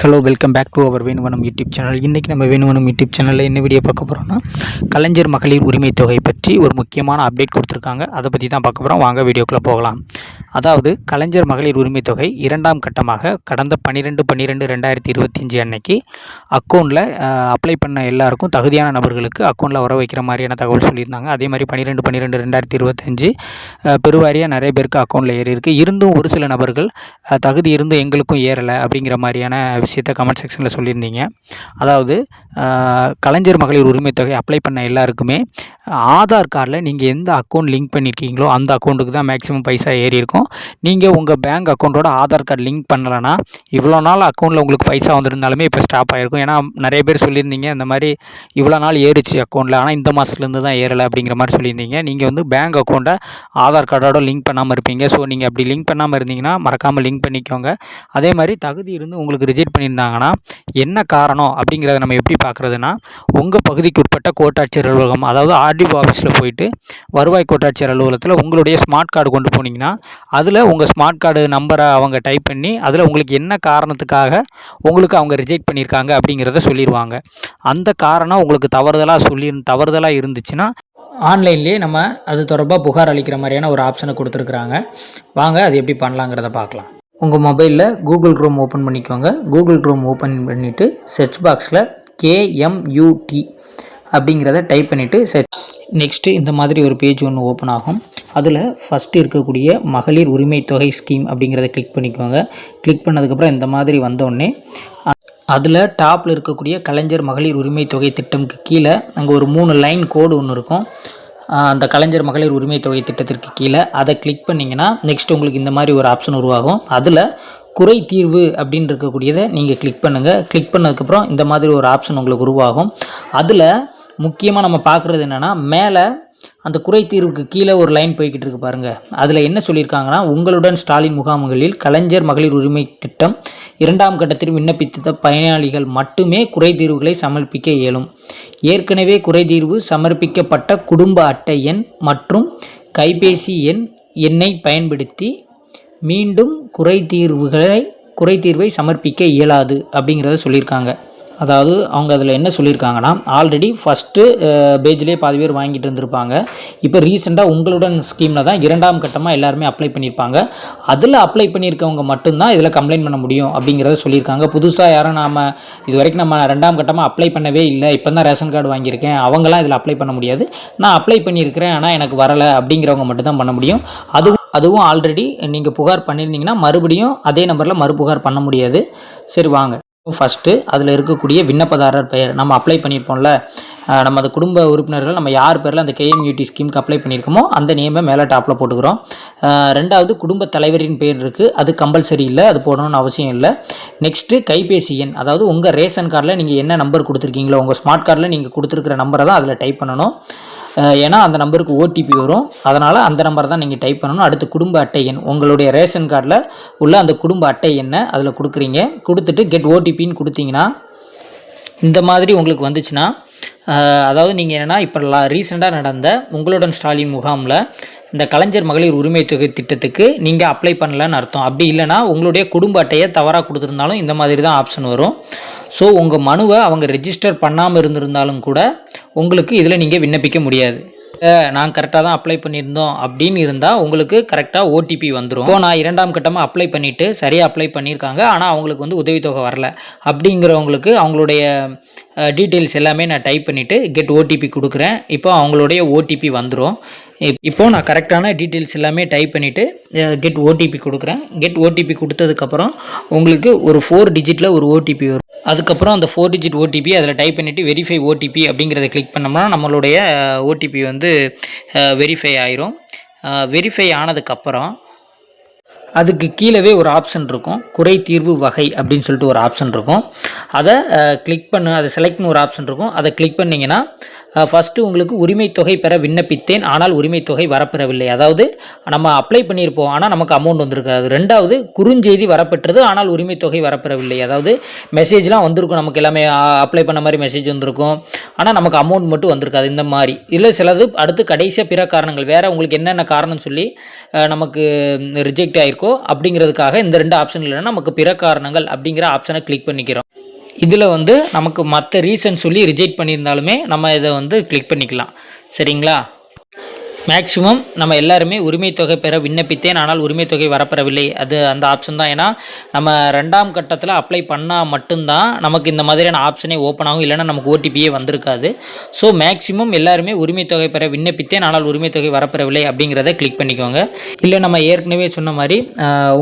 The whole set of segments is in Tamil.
Hello welcome back to our Venuvanam YouTube channel. இன்றைக்கி நம்ம வேணுவனம் யூடியூப் சேனலில் என்ன வீடியோ பார்க்க போகிறோம்னா, கலைஞர் மகளிர் உரிமை தொகை பற்றி ஒரு முக்கியமான அப்டேட் கொடுத்துருக்காங்க. அதை பற்றி தான் பார்க்க போகிறோம். வாங்க வீடியோக்குள்ளே போகலாம். அதாவது கலைஞர் மகளிர் உரிமை தொகை இரண்டாம் கட்டமாக கடந்த 12/12/2025 அன்னைக்கு அக்கௌண்ட்டில் அப்ளை பண்ண எல்லாருக்கும் தகுதியான நபர்களுக்கு அக்கௌண்ட்டில் வர வைக்கிற மாதிரியான தகவல் சொல்லியிருந்தாங்க. அதே மாதிரி 12/12/2025 பெருவாரியாக நிறைய பேருக்கு அக்கௌண்ட்டில் ஏறி இருக்குது. இருந்தும் ஒரு சில நபர்கள் தகுதி இருந்தும் எங்களுக்கும் ஏறலை அப்படிங்கிற மாதிரியான விஷயத்தை கமெண்ட் செக்ஷனில் சொல்லியிருந்தீங்க. அதாவது கலைஞர் மகளிர் உரிமை தொகை அப்ளை பண்ண எல்லாருக்குமே ஆதார் கார்டில் நீங்கள் எந்த அக்கௌண்ட் லிங்க் பண்ணியிருக்கீங்களோ அந்த அக்கௌண்ட்டுக்கு தான் மேக்ஸிமம் பைசா ஏறி இருக்கும். நீங்கள் உங்கள் பேங்க் அக்கௌண்ட்டோட ஆதார் கார்டு லிங்க் பண்ணலைன்னா இவ்வளோ நாள் அக்கௌண்ட்டில் உங்களுக்கு பைசா வந்துருந்தாலுமே இப்போ ஸ்டாப் ஆகிருக்கும். ஏன்னா நிறைய பேர் சொல்லியிருந்தீங்க இந்த மாதிரி இவ்வளோ நாள் ஏறிச்சு அக்கௌண்ட்டில், ஆனால் இந்த மாதத்துலேருந்து தான் ஏறலை அப்படிங்கிற மாதிரி சொல்லியிருந்தீங்க. நீங்கள் வந்து பேங்க் அக்கௌண்ட்டை ஆதார் கார்டோட லிங்க் பண்ணாமல் இருப்பீங்க. ஸோ நீங்கள் அப்படி லிங்க் பண்ணாமல் இருந்தீங்கன்னா மறக்காமல் லிங்க் பண்ணிக்கோங்க. அதே மாதிரி தகுதி இருந்து உங்களுக்கு ரிஜெக்ட் பண்ணியிருந்தாங்கன்னா என்ன காரணம் அப்படிங்கிறத நம்ம எப்படி பார்க்குறதுனா, உங்கள் பகுதிக்கு உட்பட்ட கோட்டாட்சியர் அலுவலகம், அதாவது ஆர்டிஓ ஆஃபீஸில் போயிட்டு வருவாய் கோட்டாட்சியர் அலுவலகத்தில் உங்களுடைய ஸ்மார்ட் கார்டு கொண்டு போனீங்கன்னா அதில் உங்கள் ஸ்மார்ட் கார்டு நம்பரை அவங்க டைப் பண்ணி அதில் உங்களுக்கு என்ன காரணத்துக்காக உங்களுக்கு அவங்க ரிஜெக்ட் பண்ணியிருக்காங்க அப்படிங்கிறத சொல்லிடுவாங்க. அந்த காரணம் உங்களுக்கு தவறுதலாக இருந்துச்சுன்னா ஆன்லைன்லேயே நம்ம அது தொடர்பாக புகார் அளிக்கிற மாதிரியான ஒரு ஆப்ஷனை கொடுத்துருக்குறாங்க. வாங்க அது எப்படி பண்ணலாங்கிறத பார்க்கலாம். உங்கள் மொபைலில் கூகுள் க்ரோம் ஓப்பன் பண்ணிக்கோங்க. கூகுள் க்ரோம் ஓப்பன் பண்ணிவிட்டு சர்ச் பாக்ஸில் KMUT அப்படிங்கிறத டைப் பண்ணிவிட்டு நெக்ஸ்ட்டு இந்த மாதிரி ஒரு பேஜ் ஒன்று ஓப்பன் ஆகும். அதில் ஃபஸ்ட்டு இருக்கக்கூடிய மகளிர் உரிமை தொகை ஸ்கீம் அப்படிங்கிறத கிளிக் பண்ணிக்கோங்க. கிளிக் பண்ணதுக்கப்புறம் இந்த மாதிரி வந்தோடனே அதில் டாப்பில் இருக்கக்கூடிய கலைஞர் மகளிர் உரிமை தொகை திட்டம்க்கு கீழே அங்கே ஒரு 3 லைன் கோடு ஒன்று இருக்கும். அந்த கலைஞர் மகளிர் உரிமை தொகை திட்டத்திற்கு கீழே அதை கிளிக் பண்ணிங்கன்னா நெக்ஸ்ட் உங்களுக்கு இந்த மாதிரி ஒரு ஆப்ஷன் உருவாகும். அதில் குறை தீர்வு அப்படின்னு இருக்கக்கூடியதை நீங்கள் கிளிக் பண்ணுங்கள். கிளிக் பண்ணதுக்கப்புறம் இந்த மாதிரி ஒரு ஆப்ஷன் உங்களுக்கு உருவாகும். அதில் முக்கியமாக நம்ம பார்க்குறது என்னென்னா, மேலே அந்த குறை தீர்வுக்கு கீழே ஒரு லைன் போய்கிட்டு இருக்கு பாருங்கள். அதில் என்ன சொல்லியிருக்காங்கன்னா, உங்களுடன் ஸ்டாலின் முகாம்களில் கலைஞர் மகளிர் உரிமை திட்டம் 2ஆம் கட்டத்தில் விண்ணப்பித்த பயனாளிகள் மட்டுமே குறை தீர்வுகளை சமர்ப்பிக்க இயலும். ஏற்கனவே குறைதீர்வு சமர்ப்பிக்கப்பட்ட குடும்ப அட்டை எண் மற்றும் கைபேசி எண்ணை பயன்படுத்தி மீண்டும் குறைதீர்வை சமர்ப்பிக்க இயலாது அப்படிங்கிறத சொல்லியிருக்காங்க. அதாவது அவங்க அதில் என்ன சொல்லியிருக்காங்கன்னா, ஆல்ரெடி ஃபஸ்ட்டு பேஜ்லேயே பாதி பேர் வாங்கிட்டு இருந்திருப்பாங்க. இப்போ ரீசெண்டாக உங்களுடன் ஸ்கீமில் தான் 2ஆம் கட்டமாக எல்லாருமே அப்ளை பண்ணியிருப்பாங்க. அதில் அப்ளை பண்ணியிருக்கவங்க மட்டும்தான் இதில் கம்ப்ளைண்ட் பண்ண முடியும் அப்படிங்கிறத சொல்லியிருக்காங்க. புதுசாக யாரும் இது வரைக்கும் நம்ம 2ஆம் கட்டமாக அப்ளை பண்ணவே இல்லை, இப்போ தான் ரேஷன் கார்டு வாங்கியிருக்கேன், அவங்களாம் இதில் அப்ளை பண்ண முடியாது. நான் அப்ளை பண்ணியிருக்கிறேன் ஆனால் எனக்கு வரலை அப்படிங்கிறவங்க மட்டும்தான் பண்ண முடியும். அதுவும் ஆல்ரெடி நீங்கள் புகார் பண்ணியிருந்தீங்கன்னா மறுபடியும் அதே நம்பரில் மறுபுகார் பண்ண முடியாது. சரி வாங்க, ஃபஸ்ட்டு அதில் இருக்கக்கூடிய விண்ணப்பதாரர் பெயர் நம்ம அப்ளை பண்ணியிருப்போம்ல, நம்ம அந்த குடும்ப உறுப்பினர்கள் நம்ம யார் பேரில் அந்த KMUT ஸ்கீமுக்கு அப்ளை பண்ணியிருக்கோமோ அந்த நேமை மேலே டாப்பில் போட்டுக்கிறோம். ரெண்டாவது குடும்ப தலைவரின் பேர் இருக்குது, அது கம்பல்சரி இல்லை, அது போடணும்னு அவசியம் இல்லை. நெக்ஸ்ட்டு கைபேசி எண், அதாவது உங்கள் ரேஷன் கார்டில் நீங்கள் என்ன நம்பர் கொடுத்துருக்கீங்களோ உங்கள் ஸ்மார்ட் கார்டில் நீங்கள் கொடுத்துருக்கிற நம்பரை தான் அதில் டைப் பண்ணணும். ஏன்னா அந்த நம்பருக்கு OTP வரும், அதனால் அந்த நம்பரை தான் நீங்கள் டைப் பண்ணணும். அடுத்து குடும்ப அட்டை எண், உங்களுடைய ரேஷன் கார்டில் உள்ள அந்த குடும்ப அட்டை எண்ணை அதில் கொடுக்குறீங்க. கொடுத்துட்டு கெட் OTPன்னு கொடுத்தீங்கன்னா இந்த மாதிரி உங்களுக்கு வந்துச்சுன்னா, அதாவது நீங்கள் என்னென்னா இப்போ ரீசெண்டாக நடந்த உங்களுடன் ஸ்டாலின் முகாமில் இந்த கலைஞர் மகளிர் உரிமை தொகை திட்டத்துக்கு நீங்கள் அப்ளை பண்ணலன்னு அர்த்தம். அப்படி இல்லைனா உங்களுடைய குடும்ப அட்டையை தவறாக கொடுத்துருந்தாலும் இந்த மாதிரி தான் ஆப்ஷன் வரும். ஸோ உங்கள் மனுவை அவங்க ரெஜிஸ்டர் பண்ணாமல் இருந்திருந்தாலும் கூட உங்களுக்கு இதில் நீங்கள் விண்ணப்பிக்க முடியாது. நான் கரெக்டாக தான் அப்ளை பண்ணியிருந்தோம் அப்படின்னு இருந்தால் உங்களுக்கு கரெக்டாக OTP வந்துடும். இப்போ நான் 2ஆம் கட்டமாக அப்ளை பண்ணிவிட்டு சரியாக அப்ளை பண்ணியிருக்காங்க, ஆனால் அவங்களுக்கு வந்து உதவித்தொகை வரல அப்படிங்கிறவங்களுக்கு அவங்களுடைய டீட்டெயில்ஸ் எல்லாமே நான் டைப் பண்ணிவிட்டு கெட் OTP கொடுக்குறேன். இப்போ அவங்களுடைய OTP வந்துடும். இப்போது நான் கரெக்டான டீட்டெயில்ஸ் எல்லாமே டைப் பண்ணிவிட்டு கெட் OTP கொடுக்குறேன். கெட் OTP கொடுத்ததுக்கப்புறம் உங்களுக்கு ஒரு 4 டிஜிட்டில் ஒரு OTP வரும். அதுக்கப்புறம் அந்த 4 டிஜிட் OTP அதில் டைப் பண்ணிவிட்டு வெரிஃபை OTP அப்படிங்கிறத கிளிக் பண்ணோம்னா நம்மளுடைய OTP வந்து வெரிஃபை ஆயிரும். வெரிஃபை ஆனதுக்கப்புறம் அதுக்கு கீழவே ஒரு ஆப்ஷன் இருக்கும், குறை தீர்வு வகை அப்படின்னு சொல்லிட்டு ஒரு ஆப்ஷன் இருக்கும். அதை கிளிக் அதை செலக்ட்னு ஒரு ஆப்ஷன் இருக்கும். அதை கிளிக் பண்ணிங்கன்னா ஃபஸ்ட்டு உங்களுக்கு உரிமை தொகை பெற விண்ணப்பித்தேன், ஆனால் உரிமை தொகை வரப்பெறவில்லை. அதாவது நம்ம அப்ளை பண்ணியிருப்போம், ஆனால் நமக்கு அமௌண்ட் வந்திருக்காது. 2வது குறுஞ்செய்தி வரப்பெற்றது, ஆனால் உரிமை தொகை வரப்பெறவில்லை. அதாவது மெசேஜ்லாம் வந்திருக்கும், நமக்கு எல்லாமே அப்ளை பண்ண மாதிரி மெசேஜ் வந்திருக்கும், ஆனால் நமக்கு அமௌண்ட் மட்டும் வந்திருக்காது. இந்த மாதிரி இல்லை சிலது அடுத்து கடைசியாக பிற காரணங்கள் வேறு உங்களுக்கு என்னென்ன காரணம் சொல்லி நமக்கு ரிஜெக்ட் ஆகிருக்கோ அப்படிங்கிறதுக்காக இந்த 2 ஆப்ஷன் இல்லைன்னா நமக்கு பிற காரணங்கள் அப்படிங்கிற ஆப்ஷனை கிளிக் பண்ணிக்கிறோம். இதில் வந்து நமக்கு மற்ற ரீசன் சொல்லி ரிஜெக்ட் பண்ணியிருந்தாலுமே நம்ம இதை வந்து கிளிக் பண்ணிக்கலாம். சரிங்களா? மேக்ஸிமம் நம்ம எல்லாருமே உரிமை தொகை பெற விண்ணப்பித்தேன், ஆனால் உரிமை தொகை வரப்பெறவில்லை, அது அந்த ஆப்ஷன் தான். ஏன்னா நம்ம 2ஆம் கட்டத்தில் அப்ளை பண்ணால் மட்டும்தான் நமக்கு இந்த மாதிரியான ஆப்ஷனே ஓப்பன் ஆகும், இல்லைன்னா நமக்கு ஓடிபியே வந்திருக்காது. ஸோ மேக்ஸிமம் எல்லாருமே உரிமை தொகை பெற விண்ணப்பித்தேன், ஆனால் உரிமை தொகை வரப்பெறவில்லை அப்படிங்கிறத கிளிக் பண்ணிக்கோங்க. இல்லை நம்ம ஏற்கனவே சொன்ன மாதிரி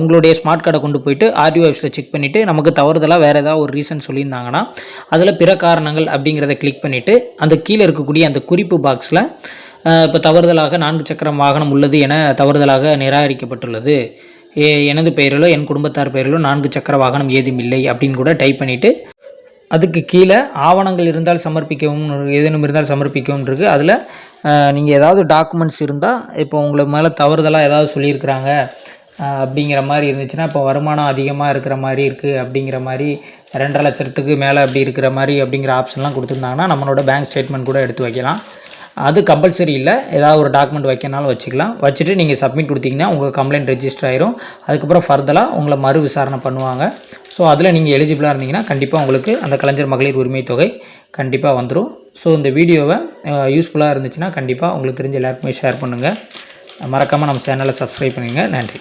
உங்களுடைய ஸ்மார்ட் கார்டை கொண்டு போயிட்டு ஆர்டிஓ ஆஃபீஸில் செக் பண்ணிவிட்டு நமக்கு தவறுதலாக வேறு ஏதாவது ஒரு ரீசன் சொல்லியிருந்தாங்கன்னா அதில் பிற காரணங்கள் அப்படிங்கிறத கிளிக் பண்ணிவிட்டு அந்த கீழே இருக்கக்கூடிய அந்த குறிப்பு பாக்ஸில் இப்போ தவறுதலாக 4 சக்கரம் வாகனம் உள்ளது என தவறுதலாக நிராகரிக்கப்பட்டுள்ளது, எனது பெயரிலோ என் குடும்பத்தார் பெயரிலோ 4 சக்கர வாகனம் ஏதும் இல்லை அப்படின்னு கூட டைப் பண்ணிவிட்டு அதுக்கு கீழே ஆவணங்கள் இருந்தால் சமர்ப்பிக்கவும், ஏதேனும் இருந்தால் சமர்ப்பிக்கவும் இருக்குது. அதில் நீங்கள் ஏதாவது டாக்குமெண்ட்ஸ் இருந்தால், இப்போ உங்களுக்கு மேலே தவறுதலாக ஏதாவது சொல்லியிருக்கிறாங்க அப்படிங்கிற மாதிரி இருந்துச்சுன்னா, இப்போ வருமானம் அதிகமாக இருக்கிற மாதிரி இருக்குது அப்படிங்கிற மாதிரி 2.5 லட்சத்துக்கு மேலே அப்படி இருக்கிற மாதிரி அப்படிங்கிற ஆப்ஷன்லாம் கொடுத்துருந்தாங்கன்னா நம்மளோட பேங்க் ஸ்டேட்மெண்ட் கூட எடுத்து வைக்கலாம். அது கம்பல்சரி இல்லை, ஏதாவது ஒரு டாக்குமெண்ட் வைக்கனாலும் வச்சுக்கலாம். வச்சுட்டு நீங்கள் சப்மிட் கொடுத்தீங்கன்னா உங்கள் கம்ப்ளைண்ட் ரெஜிஸ்டர் ஆயிரும். அதுக்கப்புறம் ஃபர்தராக உங்களை மறு விசாரணை பண்ணுவாங்க. ஸோ அதில் நீங்கள் எலிஜிபிளாக இருந்தீங்கன்னா கண்டிப்பாக உங்களுக்கு அந்த கலைஞர் மகளிர் உரிமை தொகை கண்டிப்பாக வந்துடும். ஸோ இந்த வீடியோவை யூஸ்ஃபுல்லாக இருந்துச்சுன்னா கண்டிப்பாக உங்களுக்கு தெரிஞ்ச எல்லாருக்குமே ஷேர் பண்ணுங்கள். மறக்காமல் நம்ம சேனலை சப்ஸ்கிரைப் பண்ணுங்கள். நன்றி.